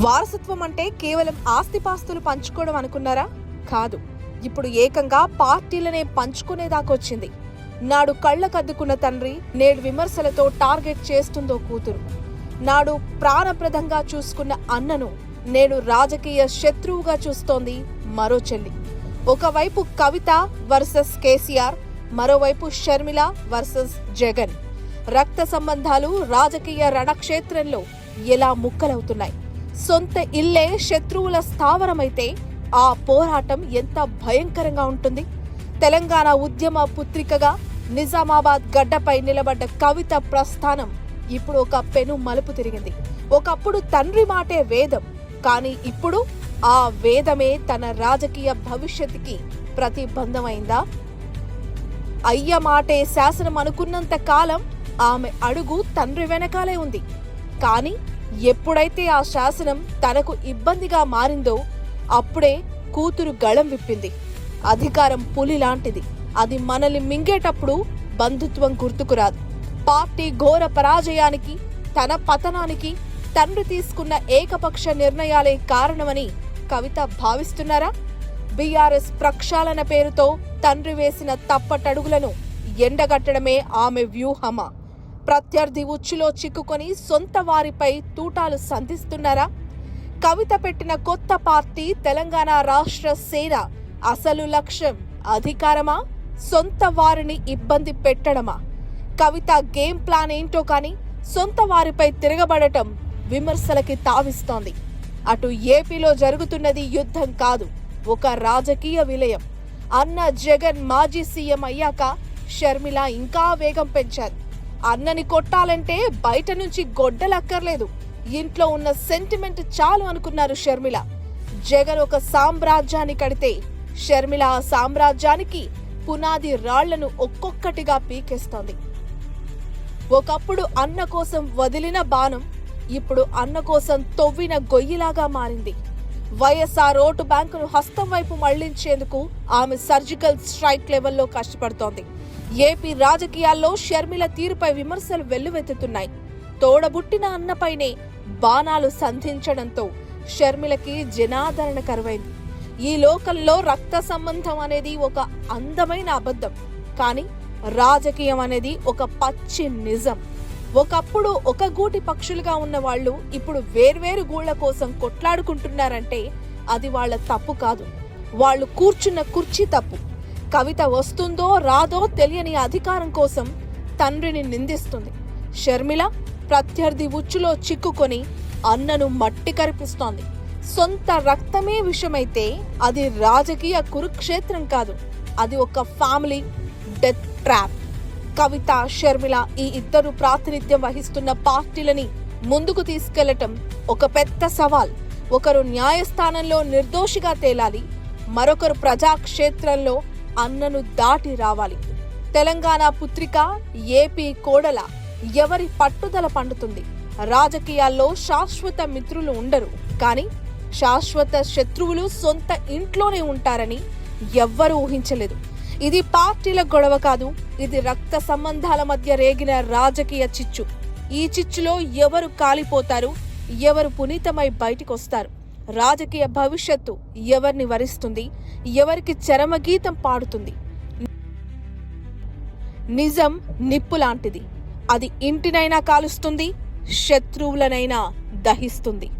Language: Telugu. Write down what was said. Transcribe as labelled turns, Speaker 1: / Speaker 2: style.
Speaker 1: వారసత్వం అంటే కేవలం ఆస్తిపాస్తులు పంచుకోవడం అనుకున్నారా? కాదు. ఇప్పుడు ఏకంగా పార్టీలనే పంచుకునేదాకొచ్చింది. నాడు కళ్ళకద్దుకున్న తండ్రి నేడు విమర్శలతో టార్గెట్ చేస్తుందో కూతురు. నాడు ప్రాణప్రదంగా చూసుకున్న అన్నను నేడు రాజకీయ శత్రువుగా చూస్తోంది మరో చెల్లి. ఒకవైపు కవిత వర్సెస్ కేసీఆర్, మరోవైపు షర్మిల వర్సెస్ జగన్. రక్త సంబంధాలు రాజకీయ రణక్షేత్రంలో ఎలా ముక్కలవుతున్నాయి. సొంత ఇల్లే శత్రువుల స్థావరమైతే ఆ పోరాటం ఎంత భయంకరంగా ఉంటుంది. తెలంగాణ ఉద్యమ పుత్రికగా నిజామాబాద్ గడ్డపై నిలబడ్డ కవిత ప్రస్థానం ఇప్పుడు ఒక పెను మలుపు తిరిగింది. ఒకప్పుడు తండ్రి మాటే వేదం, కానీ ఇప్పుడు ఆ వేదమే తన రాజకీయ భవిష్యత్తుకి ప్రతిబంధమైందా? అయ్య మాటే శాసనం అనుకున్నంత కాలం ఆమె అడుగు తండ్రి వెనకాలే ఉంది. కానీ ఎప్పుడైతే ఆ శాసనం తనకు ఇబ్బందిగా మారిందో అప్పుడే కూతురు గళం విప్పింది. అధికారం పులి లాంటిది, అది మనల్ని మింగేటప్పుడు బంధుత్వం గుర్తుకురాదు. పార్టీ ఘోర పరాజయానికి, తన పతనానికి తండ్రి తీసుకున్న ఏకపక్ష నిర్ణయాలే కారణమని కవిత భావిస్తున్నారా? బీఆర్ఎస్ ప్రక్షాళన పేరుతో తండ్రి వేసిన తప్పటడుగులను ఎండగట్టడమే ఆమె వ్యూహమా? ప్రత్యర్థి ఉచ్చులో చిక్కుకొని సొంత వారిపై తూటాలు సంధిస్తున్నారా? కవిత పెట్టిన కొత్త పార్టీ తెలంగాణ రాష్ట్ర సేన అసలు లక్ష్యం అధికారమా, సొంత వారిని ఇబ్బంది పెట్టడమా? కవిత గేమ్ ప్లాన్ ఏంటో కానీ సొంత వారిపై తిరగబడటం విమర్శలకి తావిస్తోంది. అటు ఏపీలో జరుగుతున్నది యుద్ధం కాదు, ఒక రాజకీయ విలయం. అన్న జగన్ మాజీ సీఎం అయ్యాక షర్మిల ఇంకా వేగం పెంచారు. అన్నని కొట్టాలంటే బయట నుంచి గొడ్డలక్కర్లేదు, ఇంట్లో ఉన్న సెంటిమెంట్ చాలు అనుకున్నారు షర్మిల. జగన్ ఒక సామ్రాజ్యాన్ని కడితే షర్మిల ఆ సామ్రాజ్యానికి పునాది రాళ్లను ఒక్కొక్కటిగా పీకేస్తోంది. ఒకప్పుడు అన్న కోసం వదిలిన బాణం ఇప్పుడు అన్న కోసం తవ్విన గొయ్యిలాగా మారింది. వైఎస్ఆర్ ఓటు బ్యాంకును హస్తం వైపు మళ్లించేందుకు ఆమె సర్జికల్ స్ట్రైక్ లెవెల్లో కష్టపడుతోంది. ఏపీ రాజకీయాల్లో షర్మిల తీరుపై విమర్శలు వెల్లువెత్తుతున్నాయి. తోడబుట్టిన అన్నపైనే బాణాలు సంధించడంతో షర్మిలకి జనాదరణ కరువైంది. ఈ లోకంలో రక్త సంబంధం అనేది ఒక అందమైన అబద్ధం, కానీ రాజకీయం అనేది ఒక పచ్చి నిజం. ఒకప్పుడు ఒక గూటి పక్షులుగా ఉన్న వాళ్ళు ఇప్పుడు వేర్వేరు గూళ్ల కోసం కొట్లాడుకుంటున్నారంటే అది వాళ్ళ తప్పు కాదు, వాళ్ళు కూర్చున్న కుర్చీ తప్పు. కవిత వస్తుందో రాదో తెలియని అధికారం కోసం తండ్రిని నిందిస్తుంది. షర్మిల ప్రత్యర్థి ఉచ్చులో చిక్కుకొని అన్నను మట్టి కరిపిస్తోంది. సొంత రక్తమే విషమైతే అది రాజకీయ కురుక్షేత్రం కాదు, అది ఒక ఫ్యామిలీ డెత్ ట్రాప్. కవిత, షర్మిల ఈ ఇద్దరు ప్రాతినిధ్యం వహిస్తున్న పార్టీలని ముందుకు తీసుకెళ్లటం ఒక పెద్ద సవాల్. ఒకరు న్యాయస్థానంలో నిర్దోషిగా తేలాలి, మరొకరు ప్రజాక్షేత్రంలో అన్నను దాటి రావాలి. తెలంగాణ పుత్రిక, ఏపీ కోడల ఎవరి పట్టుదల పండుతుంది. రాజకీయాల్లో శాశ్వత మిత్రులు ఉండరు, కానీ శాశ్వత శత్రువులు సొంత ఇంట్లోనే ఉంటారని ఎవ్వరూ ఊహించలేదు. ఇది పార్టీల గొడవ కాదు, ఇది రక్త సంబంధాల మధ్య రేగిన రాజకీయ చిచ్చు. ఈ చిచ్చులో ఎవరు కాలిపోతారు, ఎవరు పునీతమై బయటికొస్తారు, రాజకీయ భవిష్యత్తు ఎవరిని వరిస్తుంది, ఎవరికి చరమగీతం పాడుతుంది. నిజం నిప్పు లాంటిది, అది ఇంటినైనా కాలుస్తుంది, శత్రువులనైనా దహిస్తుంది.